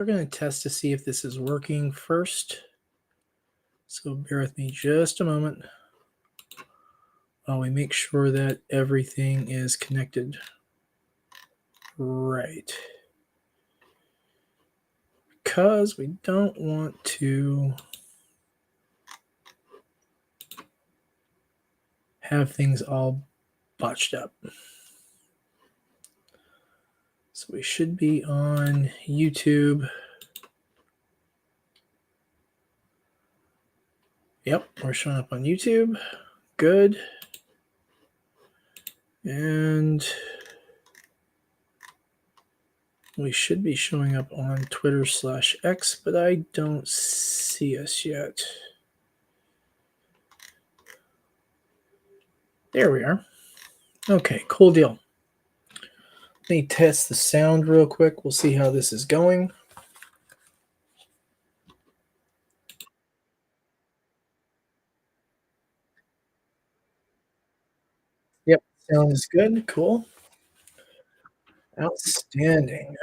We're going to test to see if this is working first. So bear with me just a moment while we make sure that everything is connected right. Because we don't want to have things all botched up. So we should be on YouTube. Yep, we're showing up on YouTube. Good. And we should be showing up on Twitter/X, but I don't see us yet. There we are. Okay, cool deal. Let me test the sound real quick. We'll see how this is going. Yep, sound is good. Cool. Outstanding.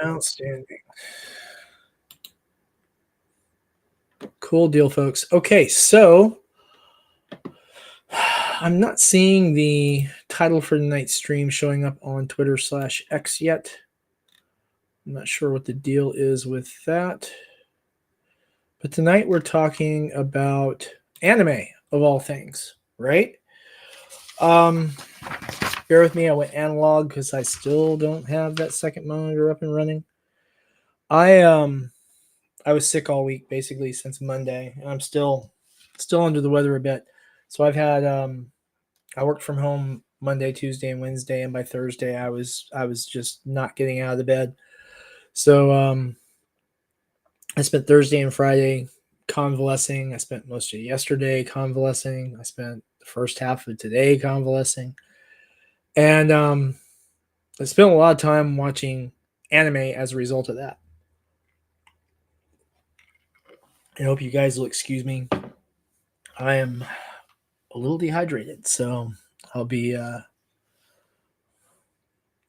Cool deal, folks. Okay, so I'm not seeing the title for tonight's stream showing up on Twitter/X yet. I'm not sure what the deal is with that. But tonight we're talking about anime of all things, right? Bear with me, I went analog because I still don't have that second monitor up and running. I was sick all week basically since Monday, and I'm still under the weather a bit. So I've had I worked from home Monday, Tuesday, and Wednesday, and by Thursday I was just not getting out of the bed. So I spent Thursday and Friday convalescing. I spent most of yesterday convalescing. I spent the first half of today convalescing. And I spent a lot of time watching anime as a result of that. I hope you guys will excuse me. I am a little dehydrated, so I'll be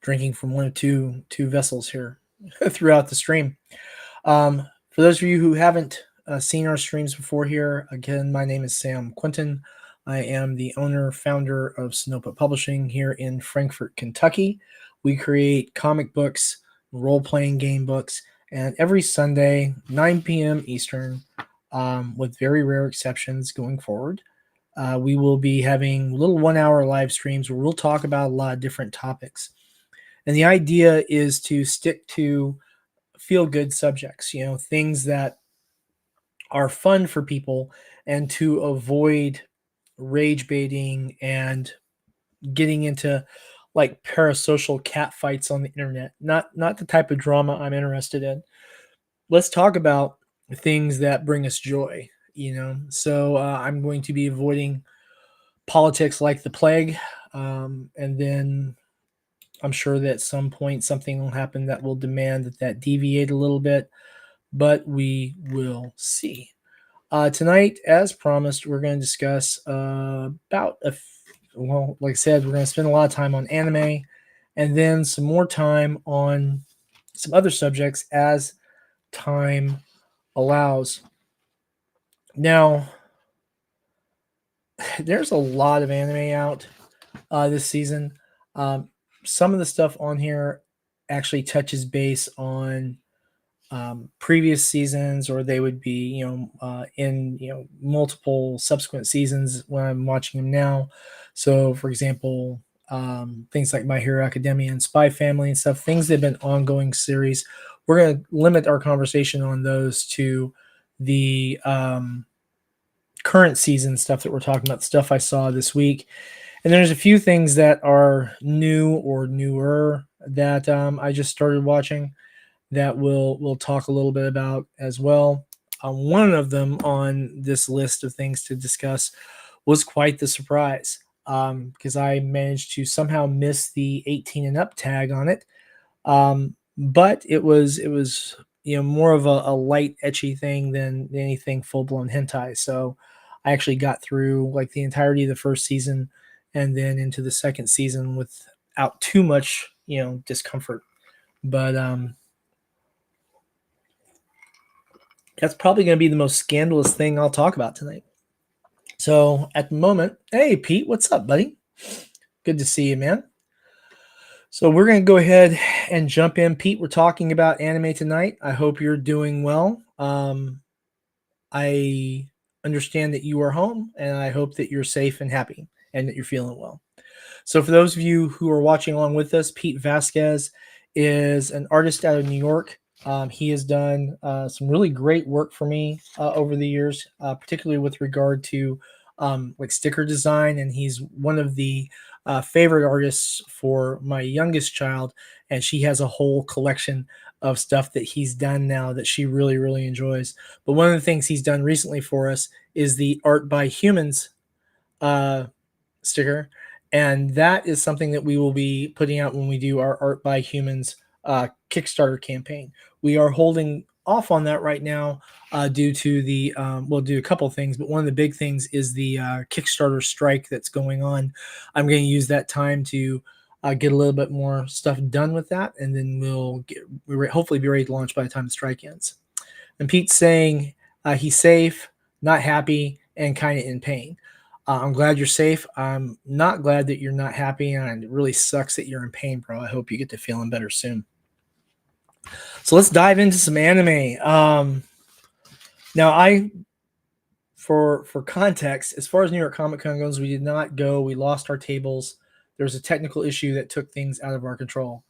drinking from one of two vessels here throughout the stream. For those of you who haven't seen our streams before here, again, my name is Sam Quinton. I am the owner, founder of Sinopa Publishing here in Frankfort, Kentucky. We create comic books, role-playing game books, and every Sunday, 9 p.m. Eastern, with very rare exceptions going forward, we will be having little 1-hour live streams where we'll talk about a lot of different topics. And the idea is to stick to feel-good subjects, things that are fun for people, and to avoid rage baiting and getting into like parasocial cat fights on the internet. Not the type of drama I'm interested in. Let's talk about things that bring us joy, So I'm going to be avoiding politics like the plague, and then I'm sure that at some point something will happen that will demand that deviate a little bit, but we will see. Tonight, as promised, we're going to discuss like I said, we're going to spend a lot of time on anime, and then some more time on some other subjects as time allows. Now, there's a lot of anime out this season. Some of the stuff on here actually touches base on previous seasons, or they would be in multiple subsequent seasons when I'm watching them now. So for example, things like My Hero Academia and Spy Family and stuff, things that have been ongoing series. We're going to limit our conversation on those to the current season stuff that we're talking about, stuff I saw this week. And there's a few things that are new or newer that I just started watching that we'll talk a little bit about as well. One of them on this list of things to discuss was quite the surprise, because I managed to somehow miss the 18 and up tag on it. But it was more of a light ecchi thing than anything full blown hentai. So I actually got through like the entirety of the first season and then into the second season without too much discomfort. But That's probably going to be the most scandalous thing I'll talk about tonight. So at the moment, hey Pete, what's up, buddy? Good to see you, man. So we're going to go ahead and jump in. Pete, we're talking about anime tonight. I hope you're doing well. I understand that you are home, and I hope that you're safe and happy and that you're feeling well. So, for those of you who are watching along with us, Pete Vasquez is an artist out of New York. He has done some really great work for me over the years, particularly with regard to like sticker design. And he's one of the favorite artists for my youngest child. And she has a whole collection of stuff that he's done now that she really, really enjoys. But one of the things he's done recently for us is the Art by Humans uh, sticker, and that is something that we will be putting out when we do our Art by Humans Kickstarter campaign. We are holding off on that right now due to the we'll do a couple of things, but one of the big things is the Kickstarter strike that's going on. I'm going to use that time to get a little bit more stuff done with that, and then we'll hopefully be ready to launch by the time the strike ends. And Pete's saying he's safe, not happy, and kind of in pain. I'm glad you're safe. I'm not glad that you're not happy, and it really sucks that you're in pain, bro. I hope you get to feeling better soon. So let's dive into some anime. Now, for context, as far as New York Comic Con goes, we did not go. We lost our tables. There was a technical issue that took things out of our control.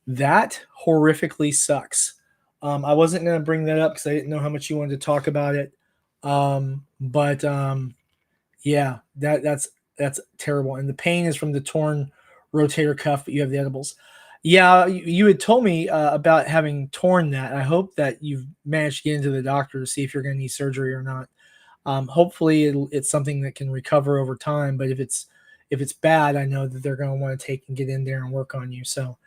That horrifically sucks. I wasn't going to bring that up because I didn't know how much you wanted to talk about it. But yeah, that's terrible. And the pain is from the torn rotator cuff, but you have the edibles. Yeah, you had told me about having torn that. I hope that you've managed to get into the doctor to see if you're going to need surgery or not. Hopefully, it's something that can recover over time. But if it's bad, I know that they're going to want to take and get in there and work on you. So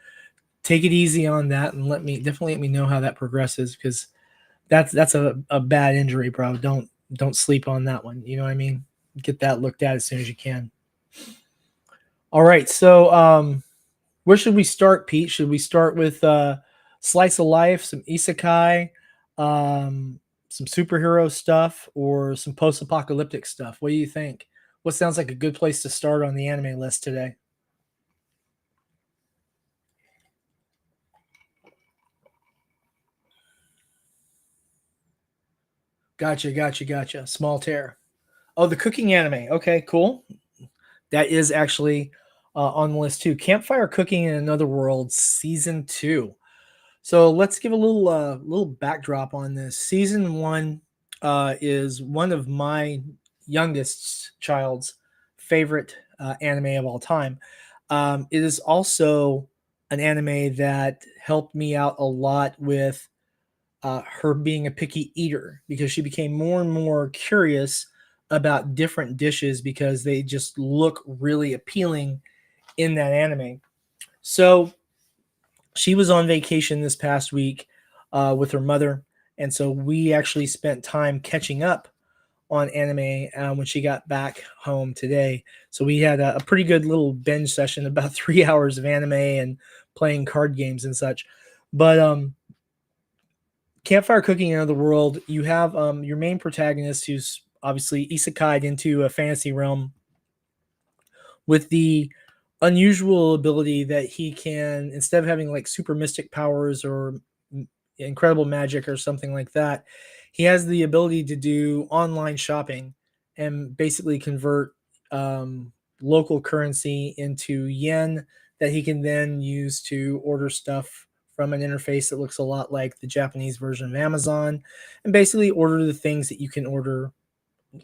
take it easy on that, and definitely let me know how that progresses, because that's a bad injury, bro. Don't sleep on that one. You know what I mean? Get that looked at as soon as you can. All right, so where should we start, Pete? Should we start with slice of life, some isekai, some superhero stuff, or some post-apocalyptic stuff? What do you think? What sounds like a good place to start on the anime list today? Gotcha. Small tear. Oh, the cooking anime. Okay, cool. That is actually on the list too. Campfire Cooking in Another World season 2. So let's give a little backdrop on this. Season 1 is one of my youngest child's favorite anime of all time. It is also an anime that helped me out a lot with her being a picky eater, because she became more and more curious about different dishes because they just look really appealing in that anime. So she was on vacation this past week with her mother, and so we actually spent time catching up on anime when she got back home today. So we had a pretty good little binge session, about 3 hours of anime and playing card games and such. But Campfire Cooking in Another World, you have your main protagonist, who's obviously isekai'd into a fantasy realm with the unusual ability that he can, instead of having like super mystic powers or incredible magic or something like that, he has the ability to do online shopping and basically convert local currency into yen that he can then use to order stuff from an interface that looks a lot like the Japanese version of Amazon, and basically order the things that you can order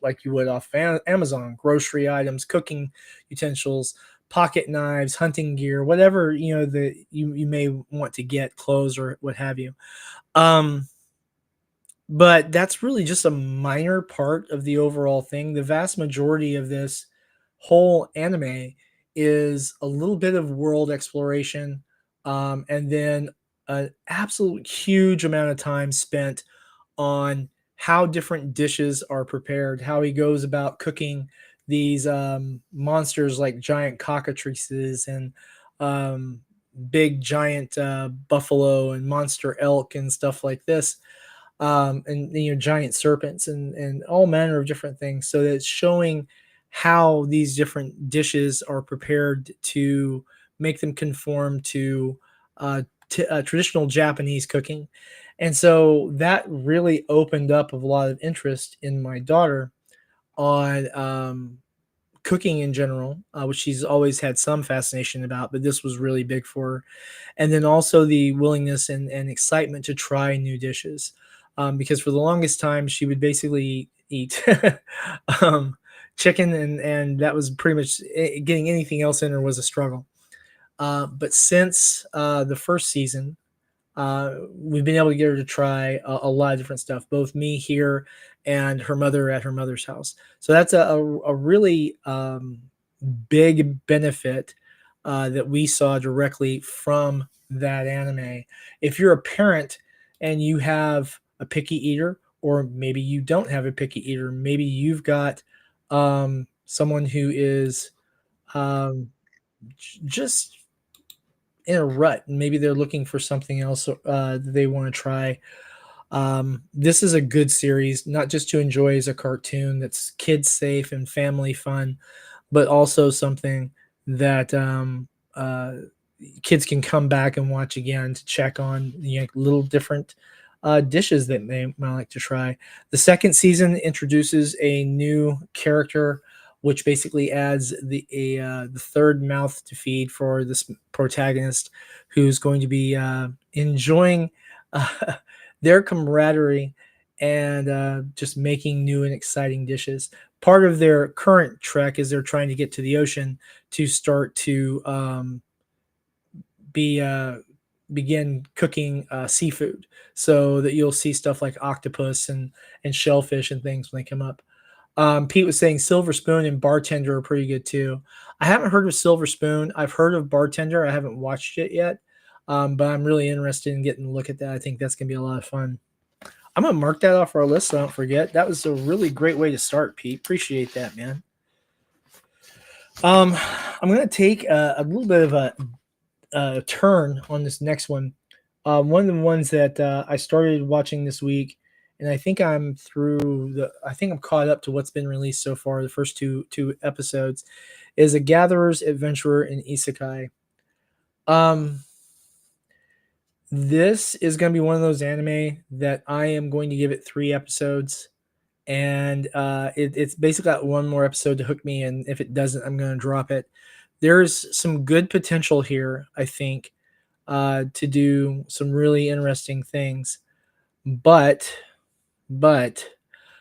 like you would off Amazon: grocery items, cooking utensils, pocket knives, hunting gear, whatever that you may want to get, clothes or what have you. Um, but that's really just a minor part of the overall thing. The vast majority of this whole anime is a little bit of world exploration, and then an absolute huge amount of time spent on how different dishes are prepared, how he goes about cooking these monsters like giant cockatrices and big giant buffalo and monster elk and stuff like this. and giant serpents and all manner of different things. So that it's showing how these different dishes are prepared to make them conform to traditional Japanese cooking. And so that really opened up a lot of interest in my daughter on cooking in general, which she's always had some fascination about, but this was really big for her. And then also the willingness and excitement to try new dishes. Because for the longest time, she would basically eat um, chicken, and that was pretty much getting anything else in her was a struggle. But since the first season, we've been able to get her to try a lot of different stuff, both me here and her mother at her mother's house. So that's a really big benefit that we saw directly from that anime. If you're a parent and you have a picky eater, or maybe you don't have a picky eater, maybe you've got someone who is just in a rut, and maybe they're looking for something else that they want to try. This is a good series, not just to enjoy as a cartoon that's kids safe and family fun, but also something that kids can come back and watch again to check on little different dishes that they might like to try. The second season introduces a new character, which basically adds the third mouth to feed for this protagonist, who's going to be enjoying uh, their camaraderie and just making new and exciting dishes. Part of their current trek is they're trying to get to the ocean to start to be begin cooking seafood, so that you'll see stuff like octopus and shellfish and things when they come up. Pete was saying Silver Spoon and Bartender are pretty good too. I haven't heard of Silver Spoon. I've heard of Bartender. I haven't watched it yet, but I'm really interested in getting a look at that. I think that's gonna be a lot of fun. I'm gonna mark that off our list so I don't forget. That was a really great way to start, Pete. Appreciate that, man. Um, I'm gonna take a little bit of a turn on this next one. One of the ones that I started watching this week, and I think I think I'm caught up to what's been released so far. The first two episodes is A Gatherer's Adventurer in Isekai. Um, this is going to be one of those anime that I am going to give it 3 episodes, and it's basically got one more episode to hook me, and if it doesn't, I'm going to drop it. There's some good potential here, I think, to do some really interesting things, but but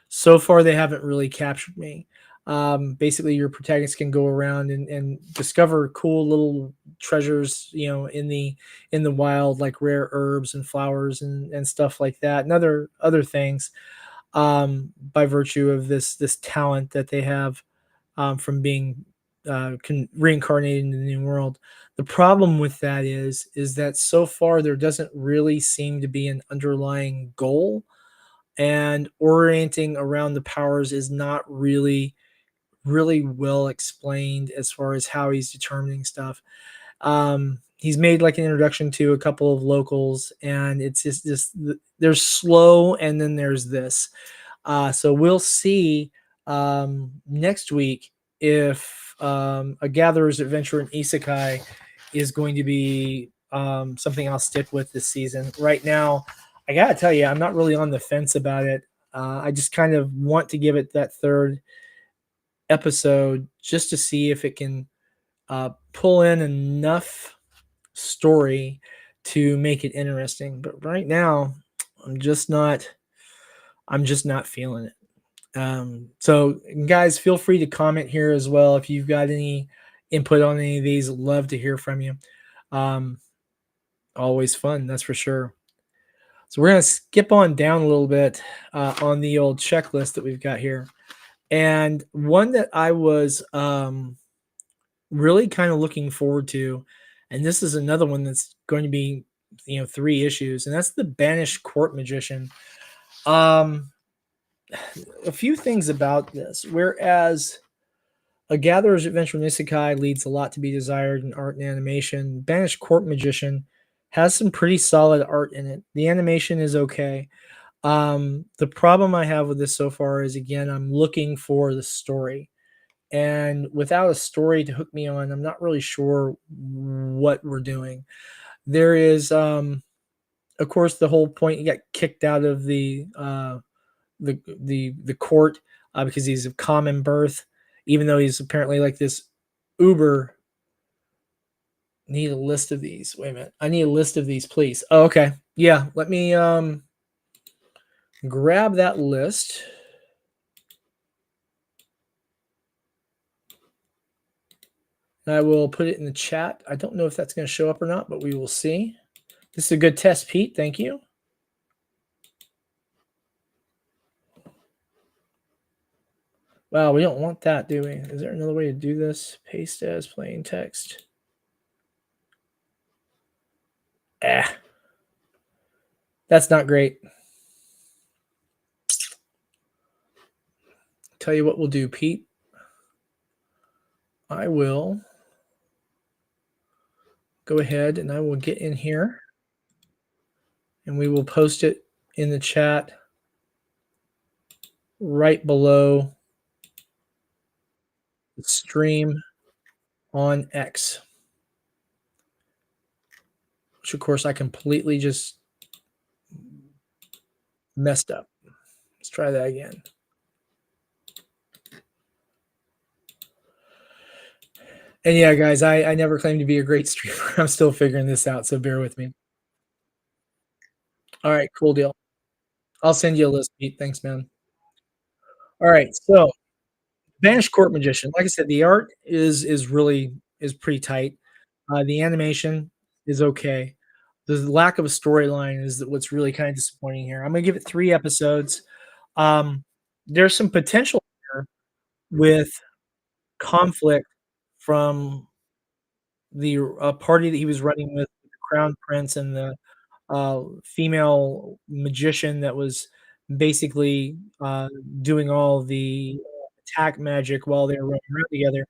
so far they haven't really captured me. Basically, your protagonist can go around and discover cool little treasures, in the wild, like rare herbs and flowers and stuff like that, and other things, by virtue of this talent that they have, from being reincarnated in the new world. The problem with that is that so far there doesn't really seem to be an underlying goal, and orienting around the powers is not really well explained as far as how he's determining stuff. He's made like an introduction to a couple of locals, and it's just there's slow, and then there's this. So we'll see next week if A Gatherer's Adventure in Isekai is going to be something I'll stick with this season. Right now, I gotta tell you, I'm not really on the fence about it. I just kind of want to give it that third episode just to see if it can pull in enough story to make it interesting. But right now, I'm just not. I'm just not feeling it. So, guys, feel free to comment here as well if you've got any input on any of these. Love to hear from you. Um, Always fun, that's for sure. So we're gonna skip on down a little bit on the old checklist that we've got here, and one that I was really kind of looking forward to, and this is another one that's going to be 3 issues, and that's the Banished Court Magician. Um, a few things about this. Whereas A Gatherer's Adventure in Isekai leads a lot to be desired in art and animation, Banished Court Magician has some pretty solid art in it. The animation is okay. The problem I have with this so far is, again, I'm looking for the story. And without a story to hook me on, I'm not really sure what we're doing. There is, of course, the whole point, he got kicked out of the court, because he's of common birth, even though he's apparently like this uber. Need a list of these. Wait a minute. I need a list of these, please. Oh, okay. Yeah, let me grab that list. I will put it in the chat. I don't know if that's going to show up or not, but we will see. This is a good test, Pete. Thank you. Wow, we don't want that, do we? Is there another way to do this? Paste as plain text. Ah, that's not great. Tell you what we'll do, Pete. I will go ahead and I will get in here and we will post it in the chat right below the stream on X, which of course I completely just messed up. Let's try that again. And yeah, guys, I never claimed to be a great streamer. I'm still figuring this out, so bear with me. All right, cool deal. I'll send you a list, Pete. Thanks, man. All right, so Banished Court Magician. Like I said, the art is really is pretty tight. The animation is okay. The lack of a storyline is what's really kind of disappointing here. I'm gonna give it 3 episodes. Um, there's some potential here with conflict from the party that he was running with the crown prince and the female magician that was basically doing all the attack magic while they were running around together.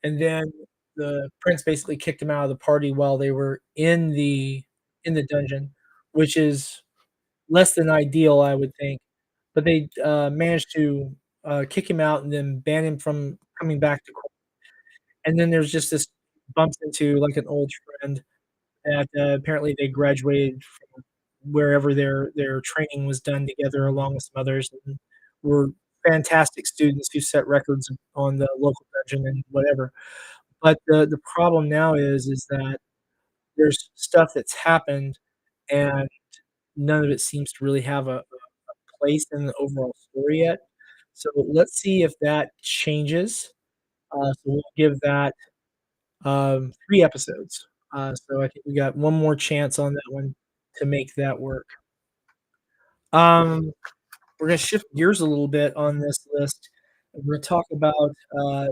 And then the prince basically kicked him out of the party while they were in the dungeon, which is less than ideal, I would think. But they managed to kick him out and then ban him from coming back to court. And then there's just this bumps into like an old friend that apparently they graduated from wherever their training was done together along with some others and were fantastic students who set records on the local dungeon and whatever. But the problem now is that there's stuff that's happened and none of it seems to really have a place in the overall story yet. So let's see if that changes. So we'll give that 3 episodes. So I think we got one more chance on that one to make that work. Um, we're gonna shift gears a little bit on this list. We're gonna talk about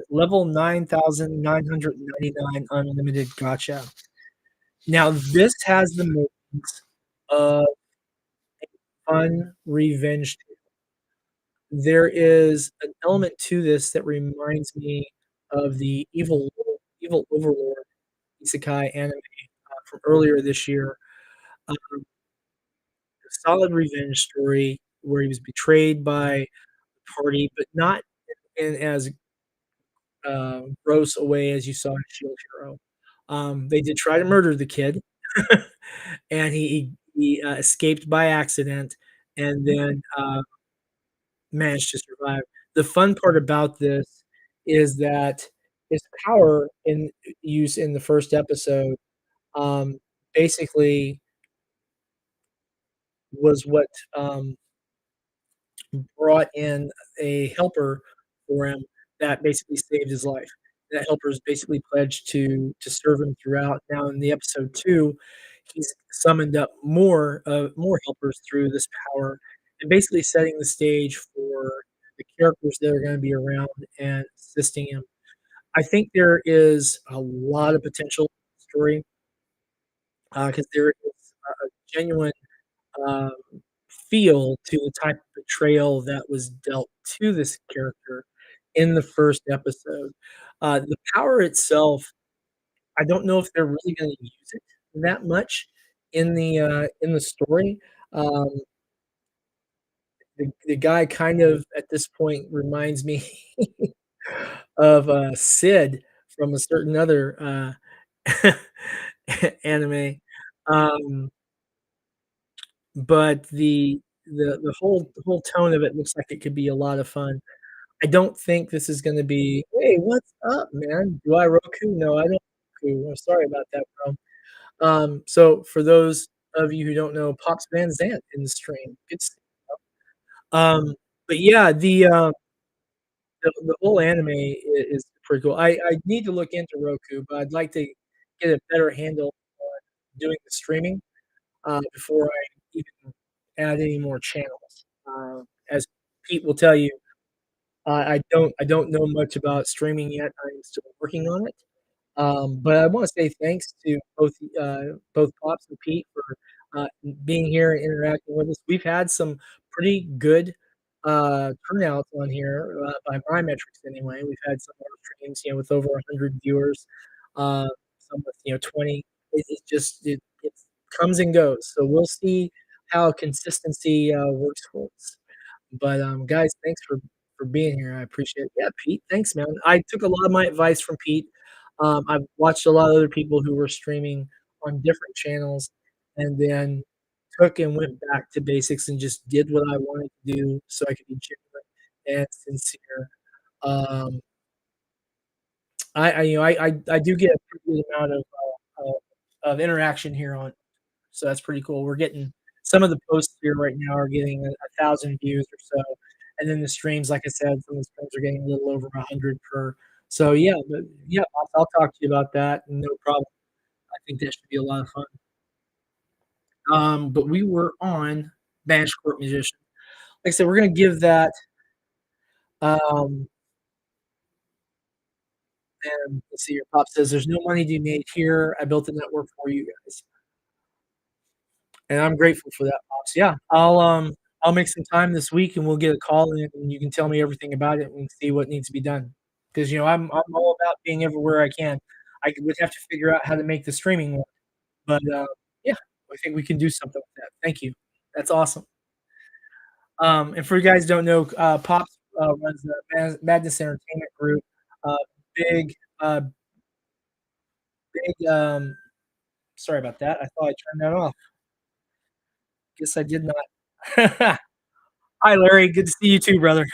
level 9,999 unlimited gotcha. Now this has the makings of fun revenge. There is an element to this that reminds me of the evil overlord isekai anime from earlier this year. Um, a solid revenge story where he was betrayed by the party, but not in as gross a way as you saw in Shield Hero. They did try to murder the kid, and he escaped by accident, and then managed to survive. The fun part about this is that his power in use in the first episode um, basically was what brought in a helper for him that basically saved his life. That helper is basically pledged to serve him throughout. Now in the episode 2, he's summoned up more helpers through this power and basically setting the stage for the characters that are going to be around and assisting him. I think there is a lot of potential in the story because there is a genuine um, feel to the type of betrayal that was dealt to this character in the first episode. The power itself, I don't know if they're really going to use it that much in the story. Um, the guy kind of at this point reminds me of, Sid from a certain other, anime, um, but the whole tone of it looks like it could be a lot of fun. I don't think this is gonna be, "Hey, what's up, man? Do I Roku?" No, I don't Roku. I'm sorry about that, bro. So for those of you who don't know, Pops Van Zant in the stream. Good s but yeah, the whole anime is pretty cool. I need to look into Roku, but I'd like to get a better handle on doing the streaming, before I even add any more channels. As Pete will tell you, I don't know much about streaming yet. I'm still working on it. But I wanna say thanks to both Pops and Pete for, being here and interacting with us. We've had some pretty good, turnouts on here, by my metrics anyway. We've had some of our streams, with over 100 viewers, some with, 20. It just it comes and goes, so we'll see how consistency, works for us. But, guys, thanks for being here. I appreciate it. Yeah, Pete, thanks, man. I took a lot of my advice from Pete. I've watched a lot of other people who were streaming on different channels and then took and went back to basics and just did what I wanted to do so I could be genuine and sincere. Um, I do get a pretty good amount of interaction here on, so that's pretty cool. We're getting some of the posts here right now are getting 1,000 views or so, and then the streams, like I said, some of the streams are getting a little over 100 per. So yeah, but yeah, I'll talk to you about that, no problem. I think that should be a lot of fun. But we were on Banished Court Musician. Like I said, we're gonna give that, um, and let's see here. Pop says, "There's no money to be made here. I built a network for you guys." And I'm grateful for that, Pops. Yeah, I'll make some time this week, and we'll get a call in, and you can tell me everything about it and see what needs to be done. Because I'm all about being everywhere I can. I would have to figure out how to make the streaming work, but, yeah, I think we can do something with that. Thank you. That's awesome. And for you guys who don't know, Pops, runs the Madness Entertainment Group. Uh, big, big, sorry about that. I thought I turned that off. Guess I did not. Hi, Larry. Good to see you too, brother.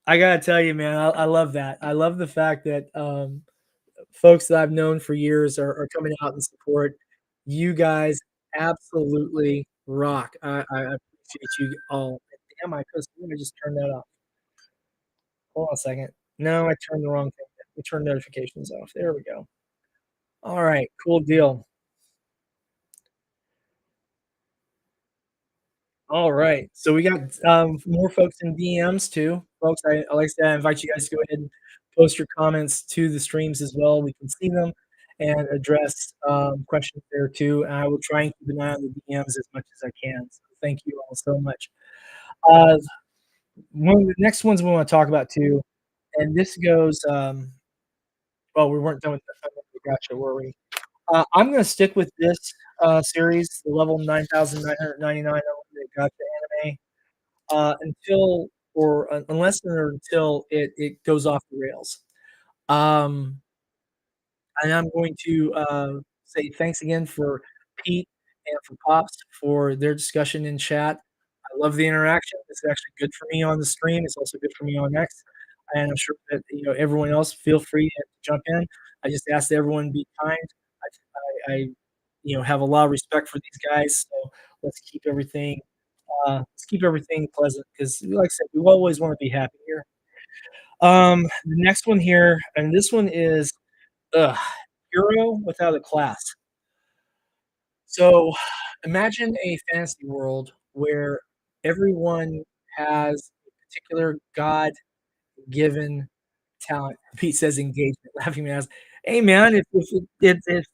I gotta tell you, man, I love that. I love the fact that, folks that I've known for years are coming out and support. You guys absolutely rock. I appreciate you all. Damn, let me just turn that off. Hold on a second. No, I turned the wrong thing. We turn notifications off. There we go. All right, cool deal. All right. So we got more folks in DMs too. Folks, like I said, I invite you guys to go ahead and post your comments to the streams as well. We can see them and address questions there too. And I will try and keep an eye on the DMs as much as I can. So thank you all so much. Uh, One of the next ones we want to talk about too, and this goes. Well, we weren't done with the gotcha, were we? I'm going to stick with this series, the level 9,999 gotcha anime. Until or unless or until it goes off the rails. Um, and I'm going to say thanks again for Pete and for Pops for their discussion in chat. I love the interaction. It's actually good for me on the stream. It's also good for me on X, and I'm sure that everyone else feel free to jump in. I just ask that everyone be kind. I have a lot of respect for these guys, so let's keep everything pleasant because, like I said, we always want to be happy here. The next one here, and this one is ugh, Hero Without a Class. So imagine a fantasy world where everyone has a particular God-given talent. Pete says engagement, laughing man. Hey man, if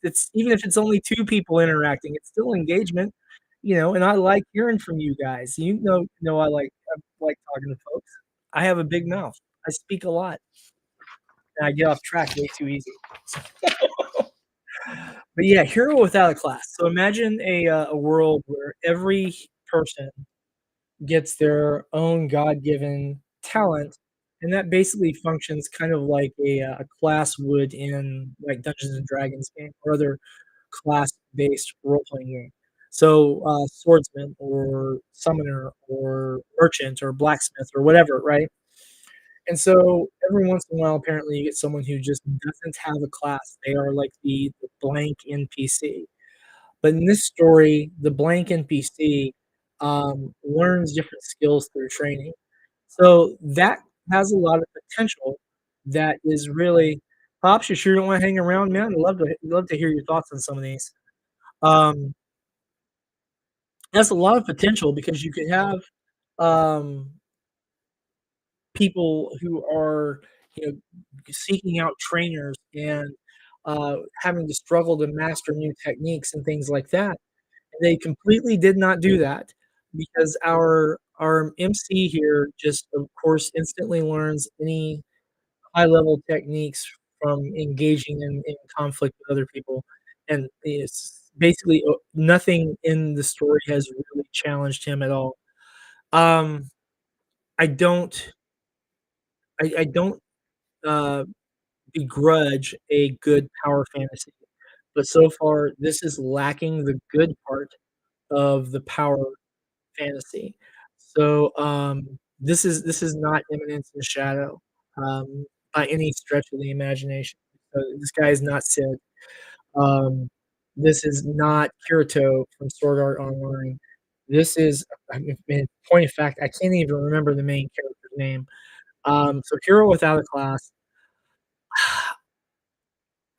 it's even if it's only two people interacting, it's still engagement, and I like hearing from you guys. I like talking to folks. I have a big mouth. I speak a lot, and I get off track way too easy. But yeah, Hero Without a Class. So imagine a world where every person gets their own God-given talent, and that basically functions kind of like a class would in, like, Dungeons& and Dragons game or other class-based role-playing game. So, swordsman or summoner or merchant or blacksmith or whatever, right? And so, every once in a while, apparently, you get someone who just doesn't have a class. They are like the blank NPC. But in this story, the blank NPC, learns different skills through training. So that has a lot of potential that is really Pops, you sure don't wanna hang around, man? I'd love to hear your thoughts on some of these. Um, has a lot of potential because you could have, um, people who are, you know, seeking out trainers and, having to struggle to master new techniques and things like that. They completely did not do that because our MC here just, of course, instantly learns any high level techniques from engaging in conflict with other people, and it's basically, nothing in the story has really challenged him at all. Um, I don't I don't, uh, begrudge a good power fantasy, but so far, this is lacking the good part of the power fantasy. So, this is not Eminence in Shadow, by any stretch of the imagination. This guy is not Sid. Um, this is not Kirito from Sword Art Online. This is I mean, in point of fact, I can't even remember the main character's name. So Hero Without a Class,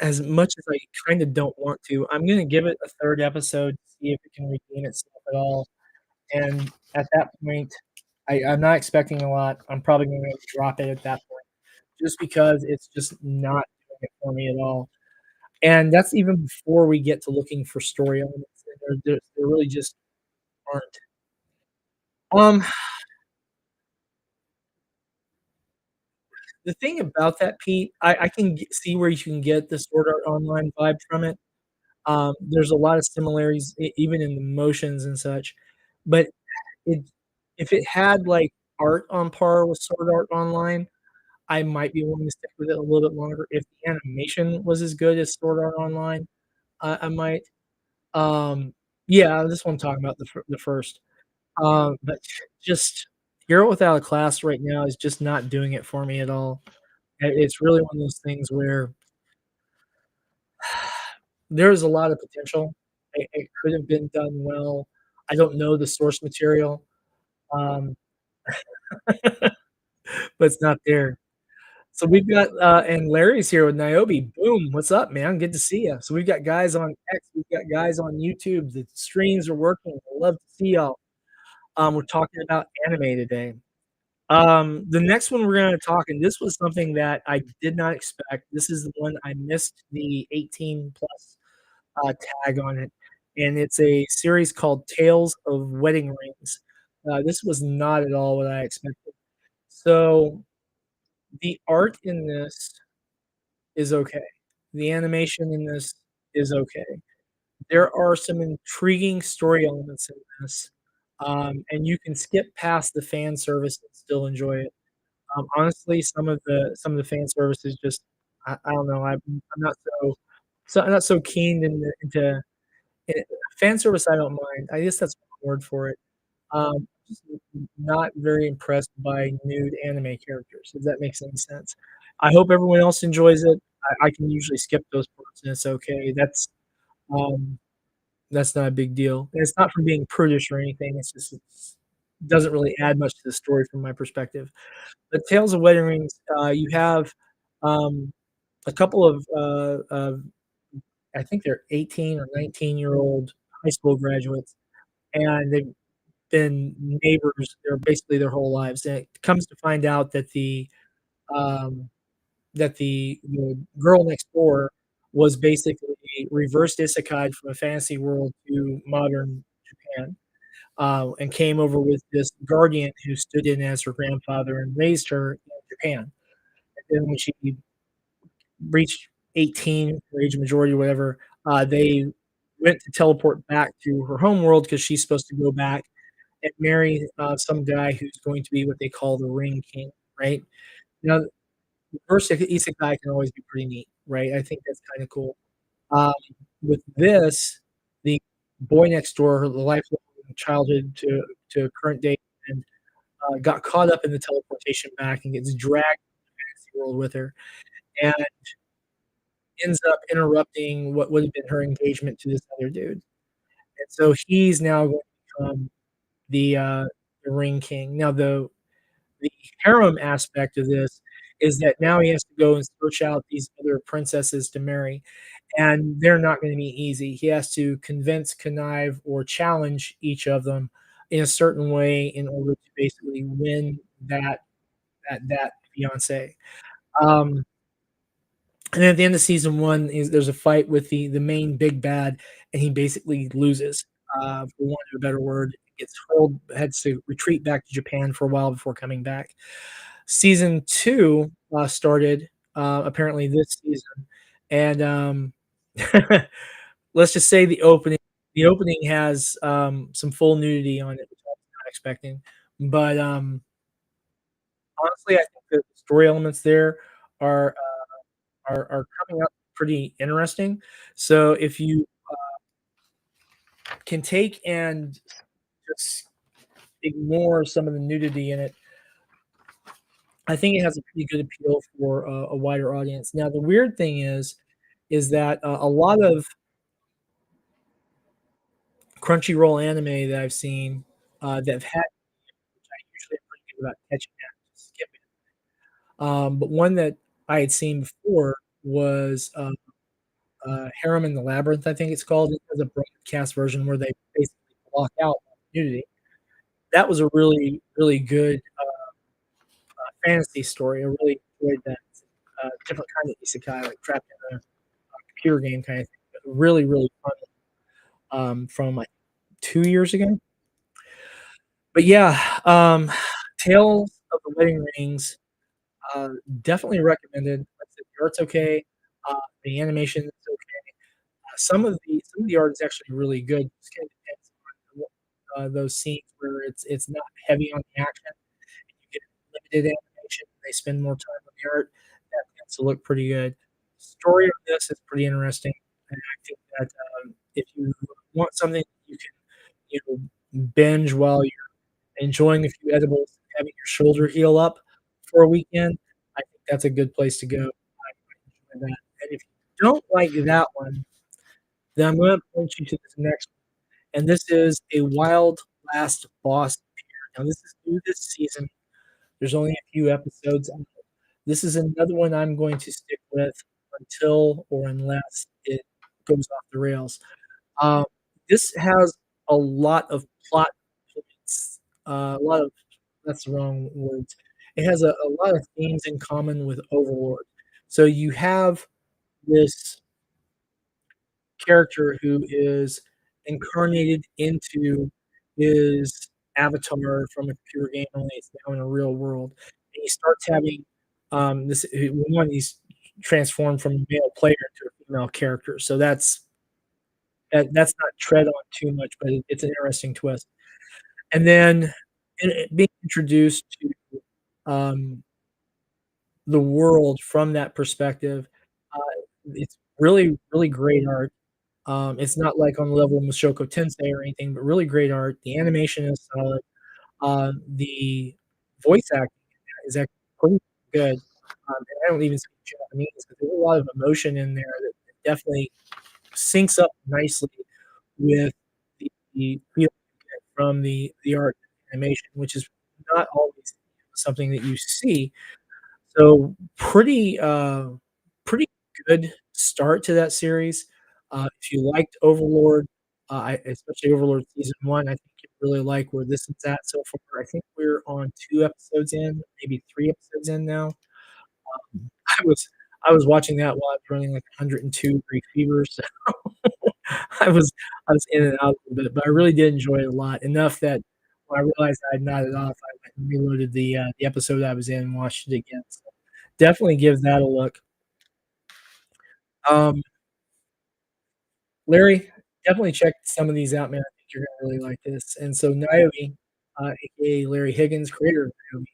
as much as I kinda don't want to, I'm gonna give it a 3rd episode to see if it can redeem itself at all. And at that point, I'm not expecting a lot. I'm probably gonna drop it at that point just because it's just not doing it for me at all. And that's even before we get to looking for story elements, and there really just aren't. Um, the thing about that, Pete, I can see where you can get the Sword Art Online vibe from it. There's a lot of similarities even in the motions and such, but it if it had, like, art on par with Sword Art Online, I might be willing to stick with it a little bit longer. If the animation was as good as Sword Art Online, I might. Um, yeah, this one I'm talking about the first. But just Hero Without a Class right now is just not doing it for me at all. It's really one of those things where there's a lot of potential. It could have been done well. I don't know the source material, um, but it's not there. So we've got, and Larry's here with Niobe. Boom, what's up, man? Good to see you. So we've got guys on X, we've got guys on YouTube. The streams are working. I love to see y'all. We're talking about anime today. The next one we're gonna talk, and this was something that I did not expect. This is the one I missed the 18 plus tag on it, and it's a series called Tales of Wedding Rings. This was not at all what I expected. So the art in this is okay. The animation in this is okay. There are some intriguing story elements in this, and you can skip past the fan service and still enjoy it. Honestly, some of the fan service is just I don't know, I'm not I'm not so keen into fan service. I don't mind. I guess that's one word for it. Just not very impressed by nude anime characters, if that makes any sense. I hope everyone else enjoys it. I can usually skip those parts and it's okay. Um, that's not a big deal. And it's not from being prudish or anything. It's just doesn't really add much to the story from my perspective. But Tales of Wedding Rings, you have um, a couple of I think they're 18 or 19-year-old high school graduates, and they've been neighbors basically their whole lives. And it comes to find out um, that the girl next door was basically reversed isekai'd from a fantasy world to modern Japan, and came over with this guardian who stood in as her grandfather and raised her in Japan. And then when she reached 18 or age of majority or whatever, they went to teleport back to her home world because she's supposed to go back. and marry, some guy who's going to be what they call the ring king, right? Now, reverse isekai can always be pretty neat, right? I think that's kinda cool. Um, with this, the boy next door, the lifelong childhood to current day, and, got caught up in the teleportation back and gets dragged to the fantasy world with her, and ends up interrupting what would have been her engagement to this other dude. And so he's now going to become the ring king. Now the harem aspect of this is that now he has to go and search out these other princesses to marry, and they're not gonna be easy. He has to convince, connive, or challenge each of them in a certain way in order to basically win that fiancé. Um, and then at the end of season 1 is there's a fight with the main big bad, and he basically loses, for want of a better word, gets hurled has to retreat back to Japan for a while before coming back. Season 2, started, apparently this season, and, let's just say the opening has, some full nudity on it, which I was not expecting, but, honestly, I think the story elements there are, are coming up pretty interesting. So if you can take and just ignore some of the nudity in it, I think it has a pretty good appeal for a wider audience. Now, the weird thing is that a lot of Crunchyroll anime that I've seen that have had, which I usually am pretty good about catching that, just skip it. But one that I had seen before was Harem in the Labyrinth, I think it's called. It has a broadcast version where they basically block out nudity. That was a really, really good fantasy story. I really enjoyed that. Different kind of isekai, like trapped in a computer game kind of thing. But really, really fun. From like 2 years ago. But yeah, Tales of the Wedding Rings, uh, definitely recommended. Like I said, the art's okay. The animation is okay. Some of the art is actually really good. Just kind of depends on those scenes where it's not heavy on the action. You get limited animation. They spend more time on the art. That tends to look pretty good. Story of this is pretty interesting, and I think that if you want something you can, binge while you're enjoying a few edibles, having your shoulder heal up for a weekend, I think that's a good place to go. I enjoy that. And if you don't like that one, then I'm gonna point you to this next one, and this is A Wild Last Boss Appear. Now, this is new this season. There's only a few episodes out. This is another one I'm going to stick with until or unless it goes off the rails. Um, this has a lot of plot points, a lot of that's the wrong words. It has a lot of themes in common with Overlord. So you have this character who is incarnated into his avatar from a computer game, only it's now in a real world. And he starts having this one he's transformed from a male player to a female character. So that's not tread on too much, but it's an interesting twist. And then being introduced to um, the world from that perspective, it's really, really great art. It's not like on the level of Mushoku Tensei or anything, but really great art. The animation is solid. The voice acting is actually pretty good. And I don't even speak Japanese, but there's a lot of emotion in there that definitely syncs up nicely with the feel from the art animation, which is not always something that you see. So pretty good start to that series. If you liked Overlord, especially Overlord season 1, I think you'll really like where this is at so far. I think we're on 2 episodes in, maybe 3 episodes in now. I was I was watching that while I was running like 102 degree fever, so I was I was in and out a little bit, but I really did enjoy it a lot, enough that when I realized I had nodded off, I went and reloaded the episode I was in and watched it again, so definitely give that a look. Um, Larry, definitely check some of these out, man. I think you're gonna really like this. And so Niobe aka Larry Higgins, creator of Naomi,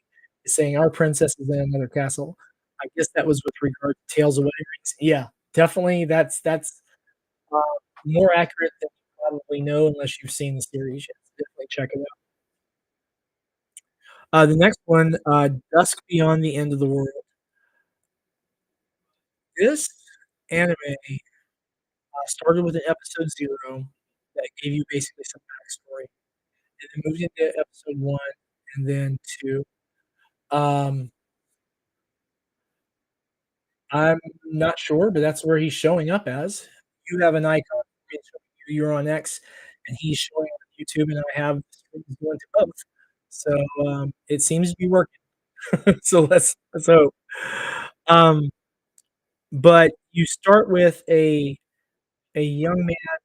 is saying our princess is in another castle. I guess that was with regard to Tales of Wedding Rings. Yeah, definitely that's uh, more accurate than you probably know unless you've seen the series. Yes, definitely check it out. The next one, Dusk Beyond the End of the World. This anime started with an episode 0 that gave you basically some backstory, and then moved into episode 1 and then 2. Um, I'm not sure, but that's where he's showing up as. You have an icon for me showing you're on X, and he's showing up on YouTube, and I have the strings going to both. So, it seems to be working. So let's hope. Um, but you start with a young man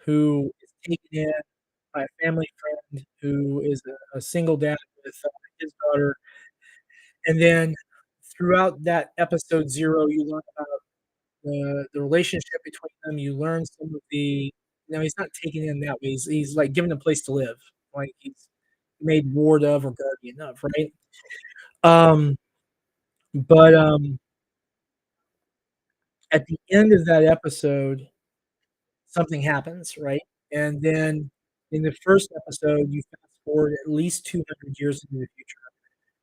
who is taken in by a family friend who is a single dad with, his daughter, and then throughout that episode 0, you learn about the relationship between them, you learn some of the he's not taken in that way, he's, like, given a place to live, like, he's made ward of or guardian of, right? Um, but at the end of that episode, something happens, right? And then in the first episode, you fast forward at least 200 years into the future,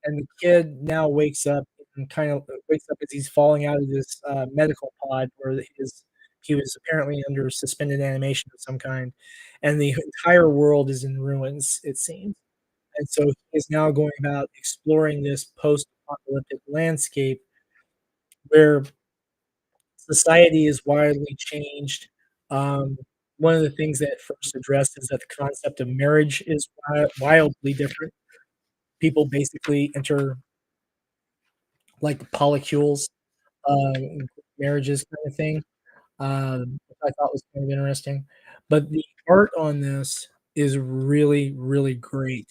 and the kid now wakes up and kind of wakes up as he's falling out of this medical pod where he was apparently under suspended animation of some kind, and the entire world is in ruins, it seems. And so he is now going about exploring this post-apocalyptic landscape where society is widely changed. Um, one of the things that first addressed is that the concept of marriage is wildly different. People basically enter like polycules, marriages kind of thing, which I thought was kind of interesting. But the art on this is really, really great.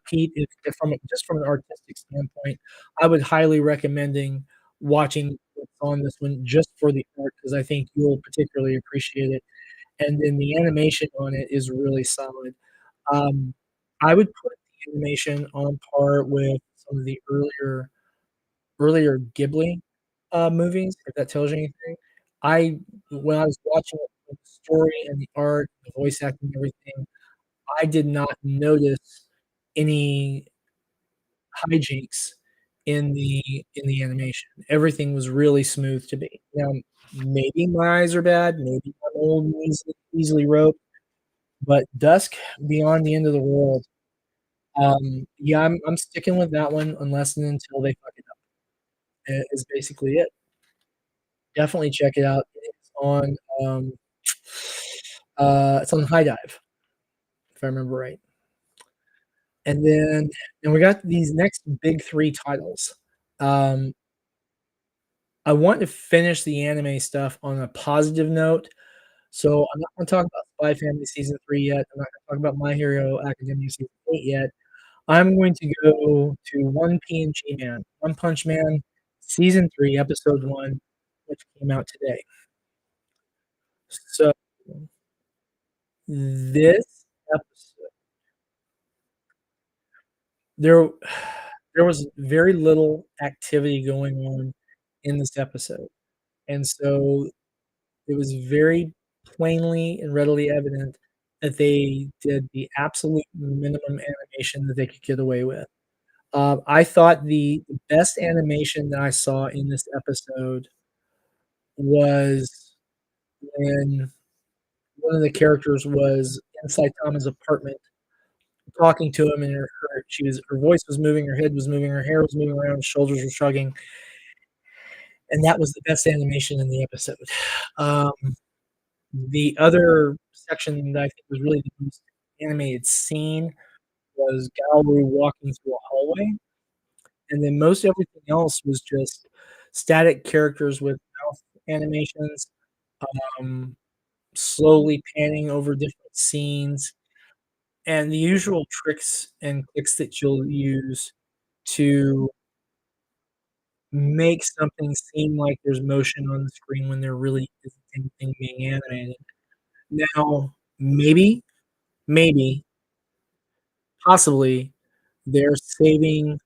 Pete, if from just from an artistic standpoint, I would highly recommending watching what's on this one just for the art because I think you'll particularly appreciate it. And then the animation on it is really solid. Um, I would put the animation on par with some of the earlier Ghibli, movies, if that tells you anything. I when I was watching it, the story and the art, the voice acting, and everything, I did not notice any hijinks in the animation. Everything was really smooth to me. Now, maybe my eyes are bad, maybe I'm old and easily roped, but Dusk Beyond the End of the World, yeah, I'm sticking with that one unless and until they fuck it up, is basically it. Definitely check it out. Um, it's on High Dive, if I remember right. And then and we got these next big 3 titles. Um, I want to finish the anime stuff on a positive note, so I'm not gonna talk about Spy Family season 3 yet. I'm not gonna talk about My Hero Academia season 8 yet. I'm going to go to One P Man, One Punch Man season 3, episode 1, which came out today. So this episode there there was very little activity going on in this episode, and so it was very plainly and readily evident that they did the absolute minimum animation that they could get away with. I thought the best animation that I saw in this episode was when one of the characters was inside Tama's apartment talking to him, and her voice was moving, her head was moving, her hair was moving around, her shoulders were shrugging, and that was the best animation in the episode. Um, the other section that I think was really the most animated scene was Gaoru walking through a hallway, and then most everything else was just static characters with mouth animations, um, slowly panning over different scenes, and the usual tricks and clicks that you'll use to make something seem like there's motion on the screen when there really isn't anything being animated. Now, maybe, possibly, They're saving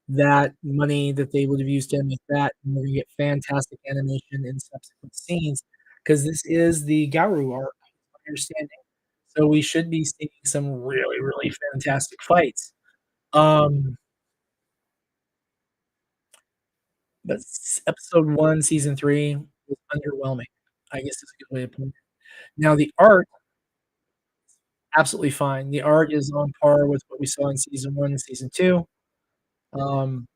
that money that they would have used to animate that, and we're gonna get fantastic animation in subsequent scenes because this is the Garu arc, my understanding. So we should be seeing some really, really fantastic fights. Um, but episode 1, season 3 was underwhelming, I guess is a good way of putting it. Now the art, absolutely fine. The art is on par with what we saw in season 1 and season 2. Um,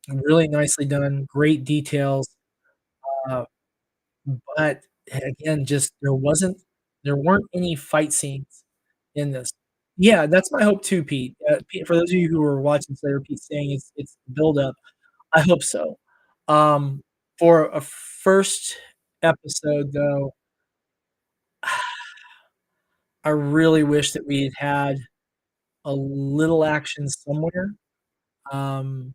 really nicely done, great details, uh, but again, just there weren't any fight scenes in this. Yeah, that's my hope too, Pete. Pete, for those of you who are watching Slayer, Pete saying it's build up. I hope so. Um, for a first episode, though, I really wish that we had had a little action somewhere. Um,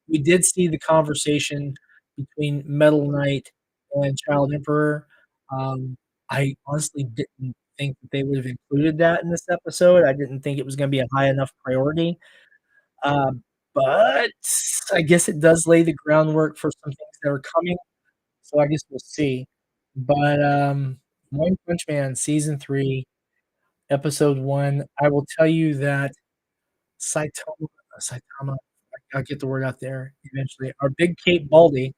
we did see the conversation between Metal Knight and Child Emperor. I honestly didn't think that they would have included that in this episode. I didn't think it was gonna be a high enough priority. Um, but I guess it does lay the groundwork for some things that are coming, so I guess we'll see. But, One Punch Man season 3, episode 1, I will tell you that Saitama, I'll get the word out there eventually. Our big Cape Baldy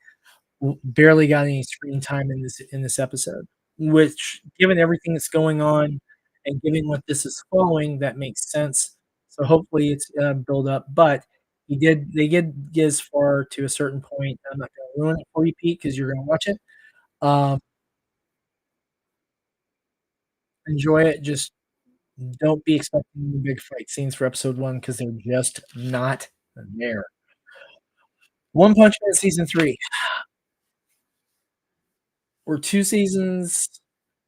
barely got any screen time in this episode, which, given everything that's going on and given what this is following, that makes sense. So hopefully it's build up. But they did get as far to a certain point. I'm not going to ruin it for you, Pete, because you're going to watch it. Um, enjoy it. Just don't be expecting the big fight scenes for episode 1 because they're just not there. One Punch Man season 3. We're 2 seasons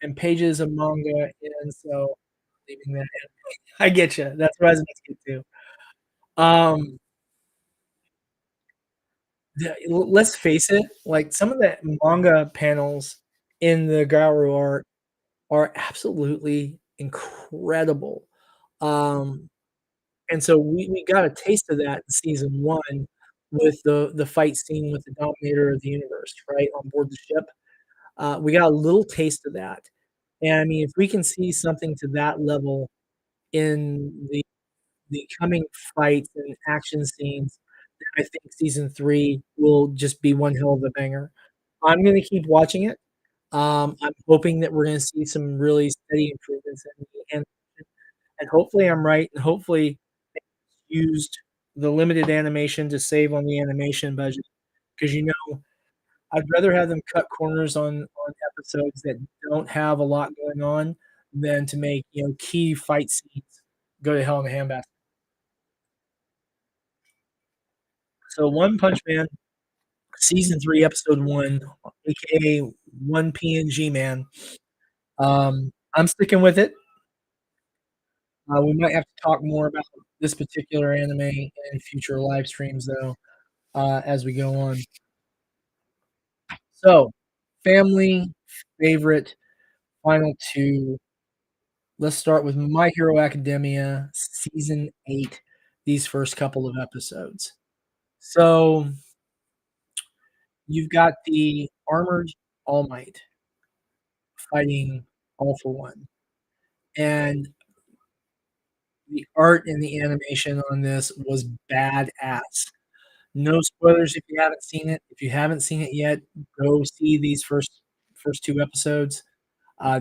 and pages of manga in, so leaving that in. I get you. That's what I was about to get to. Let's face it, like, some of the manga panels in the Garu art are absolutely incredible. Um, and so we got a taste of that in season 1 with the fight scene with the Dominator of the Universe, right, on board the ship. We got a little taste of that. And I mean, if we can see something to that level in the coming fights and action scenes, then I think season 3 will just be one hell of a banger. I'm gonna keep watching it. I'm hoping that we're gonna see some really steady improvements in the animation, and hopefully I'm right, and hopefully they used the limited animation to save on the animation budget. Because I'd rather have them cut corners on episodes that don't have a lot going on than to make, key fight scenes go to hell in a handbasket. So One Punch Man, season 3, episode 1, aka One PNG Man. I'm sticking with it. We might have to talk more about this particular anime in future live streams, though, as we go on. So, family favorite final 2. Let's start with My Hero Academia season 8, these first couple of episodes. So, you've got the armored All Might fighting All for One, and the art and the animation on this was badass. No spoilers if you haven't seen it. If you haven't seen it yet, go see these first 2 episodes.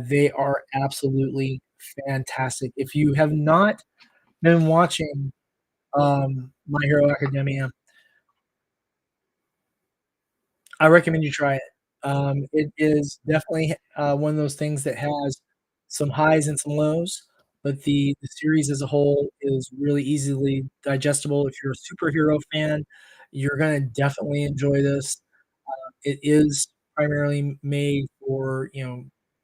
They are absolutely fantastic. If you have not been watching, My Hero Academia, I recommend you try it. It is definitely, one of those things that has some highs and some lows, but the series as a whole is really easily digestible. If you're a superhero fan, you're gonna definitely enjoy this. It is primarily made for,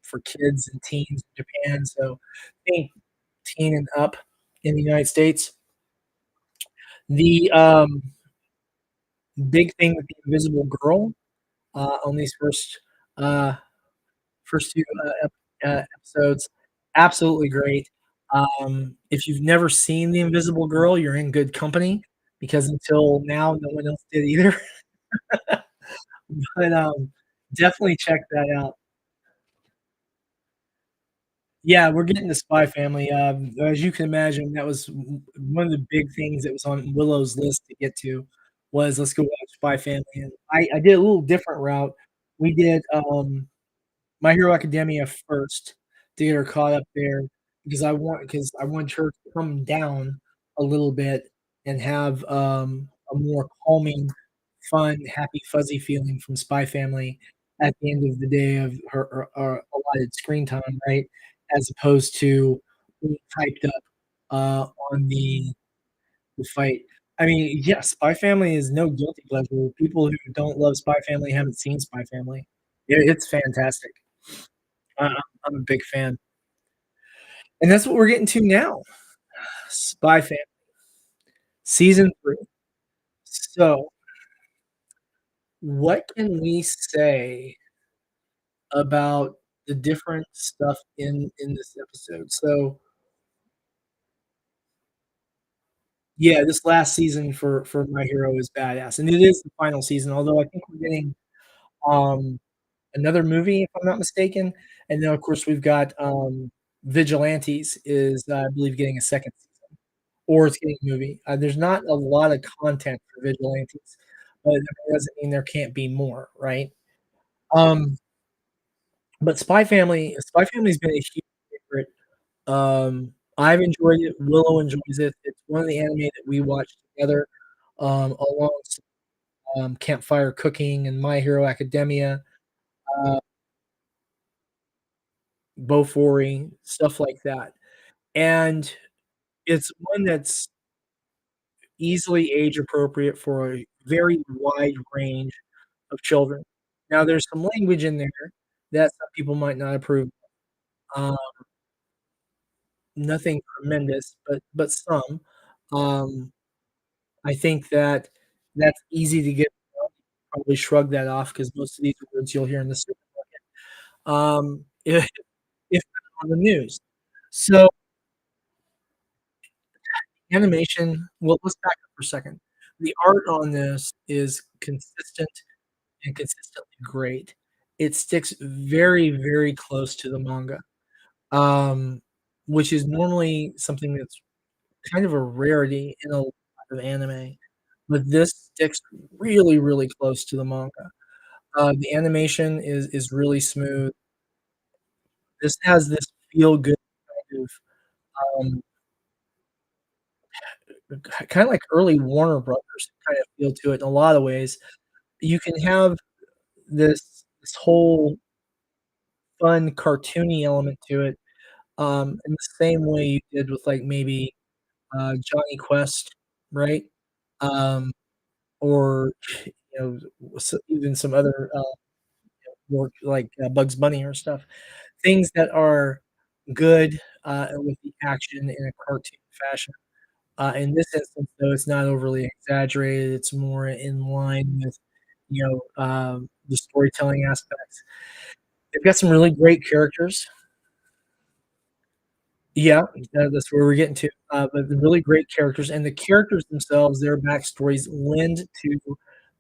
for kids and teens in Japan, so think teen and up in the United States. The, big thing with the Invisible Girl, on these uh, first 2, episodes, absolutely great. If you've never seen The Invisible Girl, you're in good company because until now, no one else did either. But, definitely check that out. Yeah, we're getting to Spy Family. As you can imagine, that was one of the big things that was on Willow's list to get to was let's go watch Spy Family, and I did a little different route. We did, My Hero Academia first to get her caught up there because I want her to come down a little bit and have, a more calming, fun, happy, fuzzy feeling from Spy Family at the end of the day of her allotted screen time, right? As opposed to being hyped up, on the fight. I mean, yes, Spy Family is no guilty pleasure. People who don't love Spy Family haven't seen Spy Family. It's fantastic. I'm a big fan. And that's what we're getting to now, Spy Family season 3. So, what can we say about the different stuff in this episode? So, yeah, this last season for My Hero is badass, and it is the final season, although I think we're getting, um, another movie, if I'm not mistaken, and then, of course, we've got, Vigilantes is, I believe, getting a second season. Or it's getting a movie. There's not a lot of content for Vigilantes, but that doesn't mean there can't be more, right? Um, but Spy Family's been a huge favorite. I've enjoyed it, Willow enjoys it. It's one of the anime that we watch together, alongside, Campfire Cooking and My Hero Academia, uh, Bofuri, stuff like that, and it's one that's easily age appropriate for a very wide range of children. Now, there's some language in there that some people might not approve, um, nothing tremendous, but some. Um, I think that that's easy to get around. Probably shrug that off because most of these words you'll hear in the if on the news. So, animation well, let's back up for a second. The art on this is consistent and consistently great. It sticks very, very close to the manga. um, which is normally something that's kind of a rarity in a lot of anime, but this sticks really, really close to the manga. The animation is really smooth. This has this feel good kind of, um, kinda like early Warner Brothers kind of feel to it in a lot of ways. You can have this whole fun cartoony element to it, in the same way you did with, like, maybe, Johnny Quest, right? Um, or, you know, even some other, more like, Bugs Bunny or stuff. Things that are good, with the action in a cartoon fashion. In this instance, though, it's not overly exaggerated, it's more in line with, the storytelling aspects. They've got some really great characters. Yeah, that's where we're getting to, but the really great characters, and the characters themselves, their backstories lend to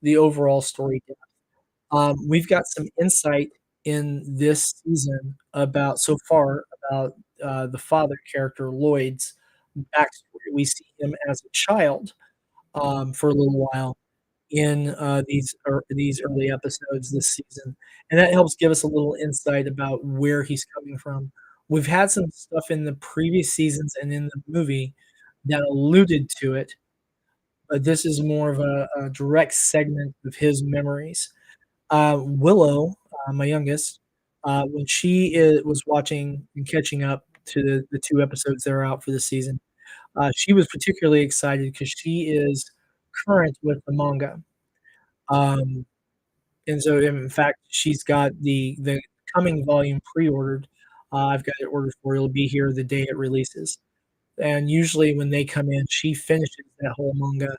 the overall story depth. We've got some insight in this season about so far about, the father character, Lloyd's backstory. We see him as a child, for a little while in, these early episodes this season, and that helps give us a little insight about where he's coming from. We've had some stuff in the previous seasons and in the movie that alluded to it, but this is more of a direct segment of his memories. Willow, my youngest, when she was watching and catching up to the 2 episodes that are out for this season, she was particularly excited because she is current with the manga. Um, and so, in fact, she's got the coming volume pre-ordered. I've got it ordered for her, it'll be here the day it releases. And usually when they come in, she finishes that whole manga,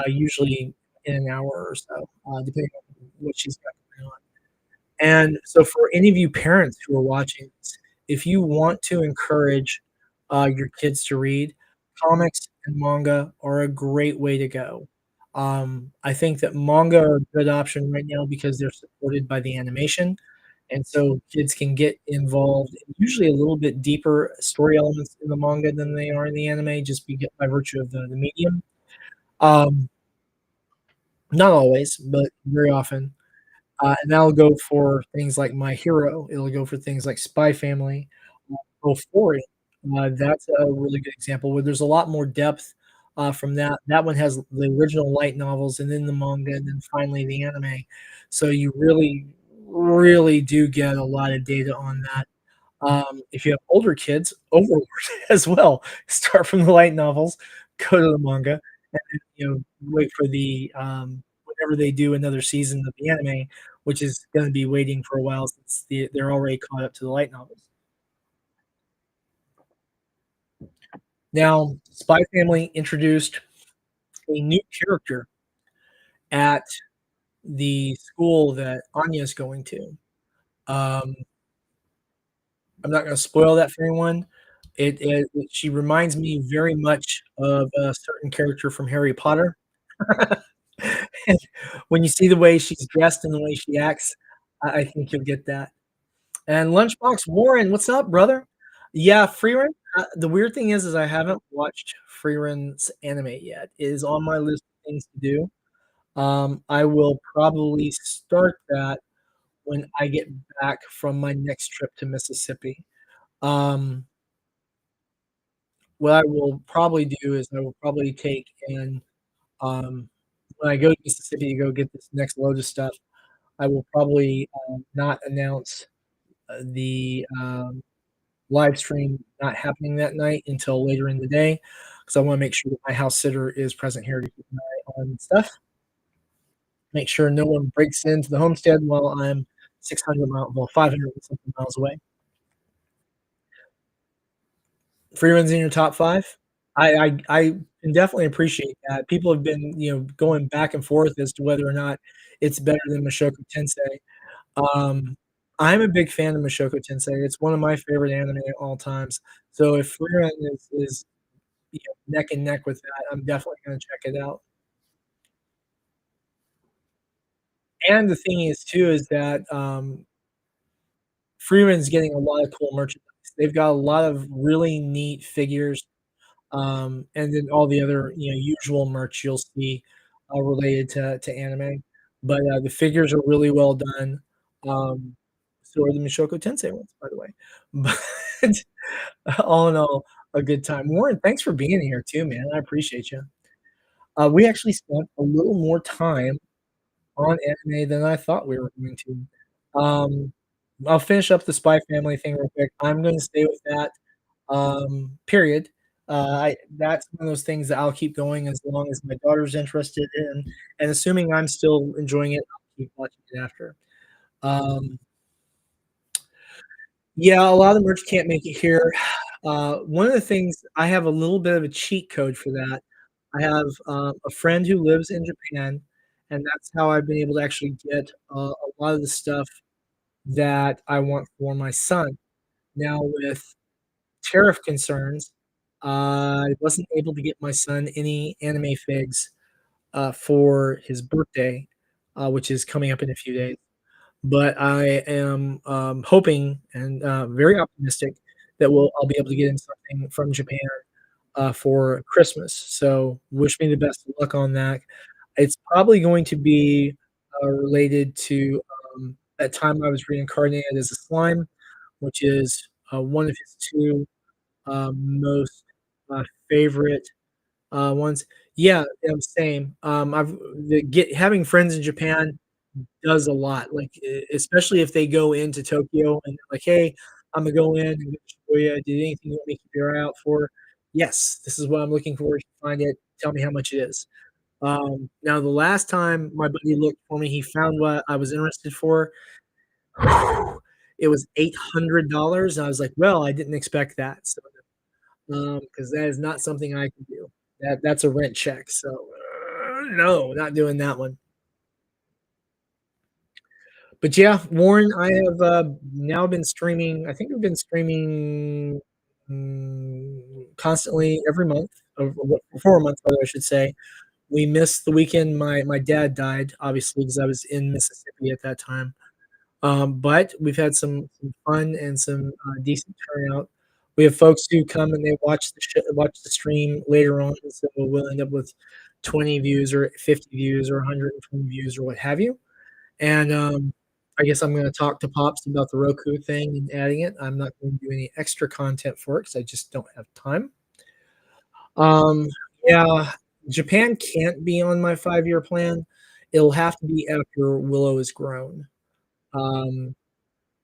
usually in an hour or so, depending on what she's got going on. And so for any of you parents who are watching this, if you want to encourage, your kids to read, comics and manga are a great way to go. I think that manga are a good option right now because they're supported by the animation, and so kids can get involved in usually a little bit deeper story elements in the manga than they are in the anime just by virtue of the medium. Um, Not always, but very often. And that'll go for things like My Hero, it'll go for things like Spy Family, Euphoria. That's a really good example where there's a lot more depth, from that. That one has the original light novels and then the manga and then finally the anime. So you really, really do get a lot of data on that. If you have older kids, Overlord as well. Start from the light novels, go to the manga, and then, wait for whenever they do another season of the anime, which is gonna be waiting for a while since they're already caught up to the light novels. Now, Spy Family introduced a new character at the school that Anya's going to. Um, I'm not gonna spoil that for anyone. She reminds me very much of a certain character from Harry Potter. And when you see the way she's dressed and the way she acts, I think you'll get that. And Lunchbox Warren, what's up, brother? Yeah, Frieren. The weird thing is I haven't watched Frieren's anime yet. It is on my list of things to do. I will probably start that when I get back from my next trip to Mississippi. Um, what I will probably do is I will probably take and when I go to Mississippi to go get this next load of stuff, I will probably not announce the live stream not happening that night until later in the day because I want to make sure that my house sitter is present here to keep an eye on stuff. Make sure no one breaks into the homestead while I'm 600 miles, well, 500 and something miles away. Free runs in your top five? I can definitely appreciate that. People have been, going back and forth as to whether or not it's better than Mushoku Tensei. Um, I'm a big fan of Mushoku Tensei. It's one of my favorite anime of all times. So if Frieren is neck and neck with that, I'm definitely gonna check it out. And the thing is too is that, Freeman's getting a lot of cool merchandise. They've got a lot of really neat figures, and then all the other, usual merch you'll see, related to anime. But, the figures are really well done. Um, so are the Mushoku Tensei ones, by the way. But all in all, a good time. Warren, thanks for being here too, man. I appreciate you. We actually spent a little more time on anime than I thought we were going to. I'll finish up the Spy Family thing real quick. I'm gonna stay with that, period. I That's one of those things that I'll keep going as long as my daughter's interested in, and assuming I'm still enjoying it, I'll keep watching it after. Um, yeah, a lot of the merch can't make it here. One of the things I have a little bit of a cheat code for that. I have, a friend who lives in Japan, and that's how I've been able to actually get, a lot of the stuff that I want for my son. Now with tariff concerns, I wasn't able to get my son any anime figs, for his birthday, which is coming up in a few days. But I am, hoping and, very optimistic that I'll be able to get him something from Japan, for Christmas. So wish me the best of luck on that. It's probably going to be, related to, that time I was reincarnated as a slime, which is, one of his 2, most, favorite, ones. Yeah, same. I've the get having friends in Japan does a lot, like, especially if they go into Tokyo and they're like, "Hey, Imma go in and get Shibuya. Did anything you want me to keep your eye out for?" "Yes, this is what I'm looking for. If you find it, tell me how much it is." Now the last time my buddy looked for me, he found what I was interested for. It was $800, and I was like, "Well, I didn't expect that." So, 'cause that is not something I can do. That's a rent check, so, no, not doing that one. But yeah, Warren, I have, now been streaming I think I've been streaming, constantly every month, or 4 months, rather, I should say. We missed the weekend my dad died, obviously, because I was in Mississippi at that time. But we've had some fun and some, decent turnout. We have folks who come and they watch the stream later on, so we'll end up with 20 views or 50 views or 120 views or what have you. And, I guess I'm gonna talk to Pops about the Roku thing and adding it. I'm not gonna do any extra content for it because I just don't have time. Um, yeah, Japan can't be on my 5-year plan. It'll have to be after Willow is grown. Um,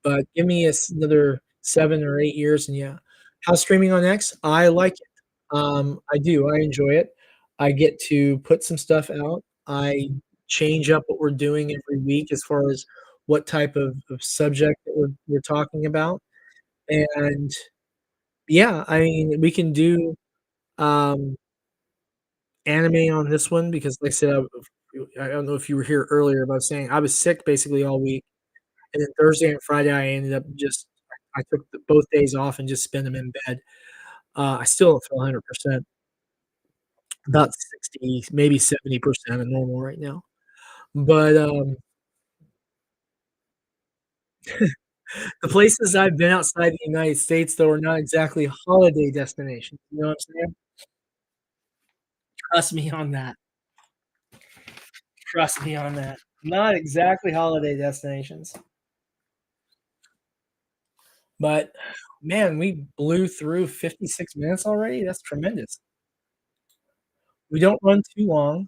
but give me another 7 or 8 years, and yeah. How's streaming on X? I like it. I do, I enjoy it. I get to put some stuff out. I change up what we're doing every week as far as what type of subject that we're talking about, and yeah, I mean, we can do, um, anime on this one because, like I said, I don't know if you were here earlier, but I was saying I was sick basically all week. And then Thursday and Friday, I ended up just I took both days off and just spent them in bed. I still don't feel 100%, about 60, maybe 70% of normal right now. But, the places I've been outside the United States, though, are not exactly holiday destinations, you know what I'm saying? Trust me on that. Trust me on that. Not exactly holiday destinations. But, man, we blew through 56 minutes already? That's tremendous. We don't run too long.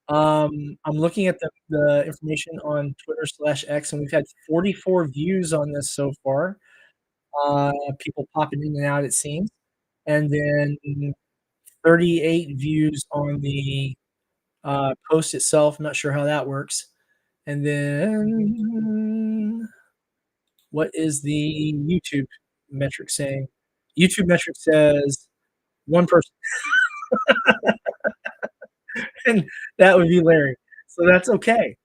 I'm looking at the information on Twitter/X, and we've had 44 views on this so far. People popping in and out, it seems, and then 38 views on the, post itself. I'm not sure how that works. And then what is the YouTube metric saying? YouTube metric says 1 person, and that would be Larry. So that's okay.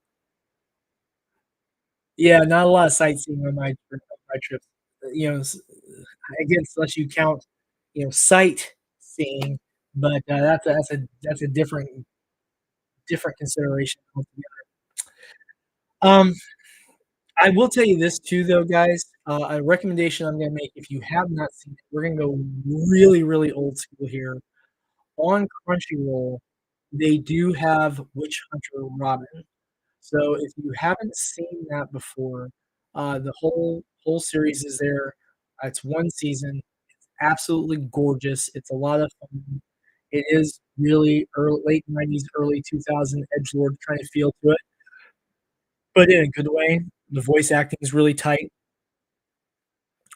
Yeah, not a lot of sightseeing on my trips. I guess unless you count, sightseeing, but, that's a different consideration altogether. Um, I will tell you this too, though, guys, a recommendation I'm gonna make if you have not seen it, we're gonna go really, really old school here. On Crunchyroll, they do have Witch Hunter Robin. So if you haven't seen that before, the whole series is there. It's 1 season. It's absolutely gorgeous. It's a lot of fun. It is really late '90s, early 2000 edgelord kind of feel to it, but in a good way. The voice acting is really tight.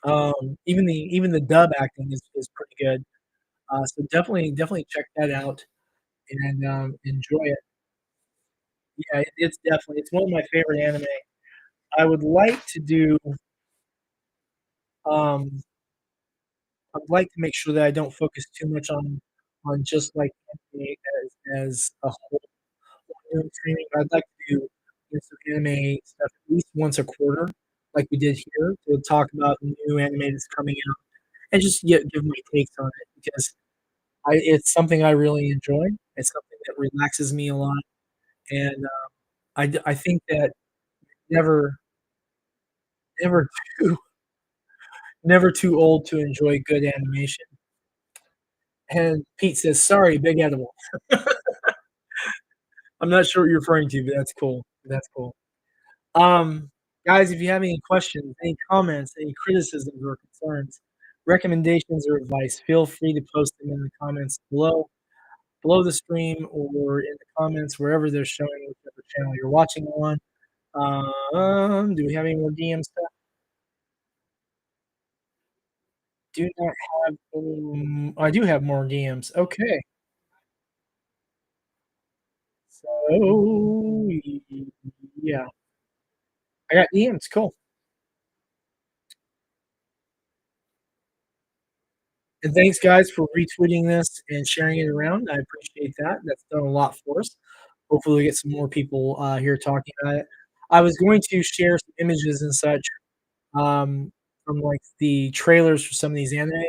Even the dub acting is pretty good. So definitely check that out and, enjoy it. Yeah, it's one of my favorite anime. I would like to do, um I'd like to make sure that I don't focus too much on just, like, anime as a whole during streaming. I'd like to do, some anime stuff at least once a quarter, like we did here, to talk about new anime that's coming out and just give my takes on it because it's something I really enjoy. It's something that relaxes me a lot, and, I think that never never too never too old to enjoy good animation. And Pete says, "Sorry, big edible." I'm not sure what you're referring to, but that's cool. That's cool. Um, guys, if you have any questions, any comments, any criticisms or concerns, recommendations or advice, feel free to post them in the comments below the stream or in the comments wherever they're showing whichever channel you're watching on. Do we have any more DM stuff? Do not have any. I do have more DMs. Okay. So, yeah, I got DMs. Cool. And thanks, guys, for retweeting this and sharing it around. I appreciate that. That's done a lot for us. Hopefully, we get some more people here talking about it. I was going to share some images and such from like the trailers for some of these anime,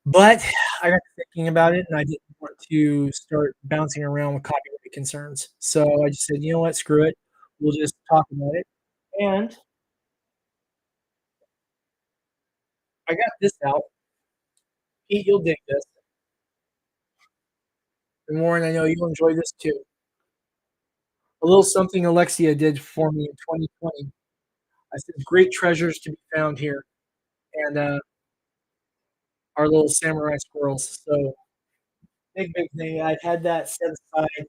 But I got to thinking about it, and I didn't want to start bouncing around with copyright concerns. So I just said, "You know what? Screw it. We'll just talk about it." And I got this out. Pete, you'll dig this. And Warren, I know you'll enjoy this too. A little something Alexia did for me in 2020. I said, "Great treasures to be found here," and, our little samurai squirrels. So, big thing. I've had that set aside,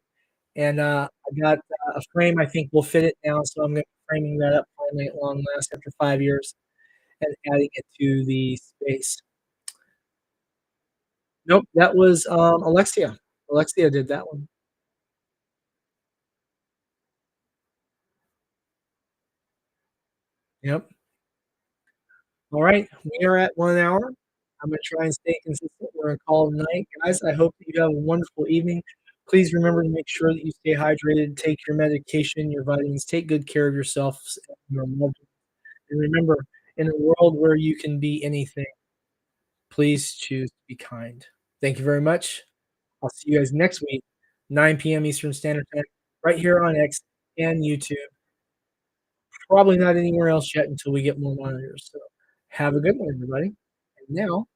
and, I got, a frame I think will fit it now, so I'm gonna be framing that up finally at long last after 5 years and adding it to the space. Nope, that was, Alexia. Alexia did that one. Yep. Alright, we are at 1 hour. I'm gonna try and stay consistent. We're gonna call it a night. Guys, I hope that you have a wonderful evening. Please remember to make sure that you stay hydrated, take your medication, your vitamins, take good care of yourselves and your loved ones. And remember, in a world where you can be anything, please choose to be kind. Thank you very much. I'll see you guys next week, 9 p.m. Eastern Standard Time, right here on X and YouTube. Probably not anywhere else yet until we get more monitors. So have a good one, everybody. And now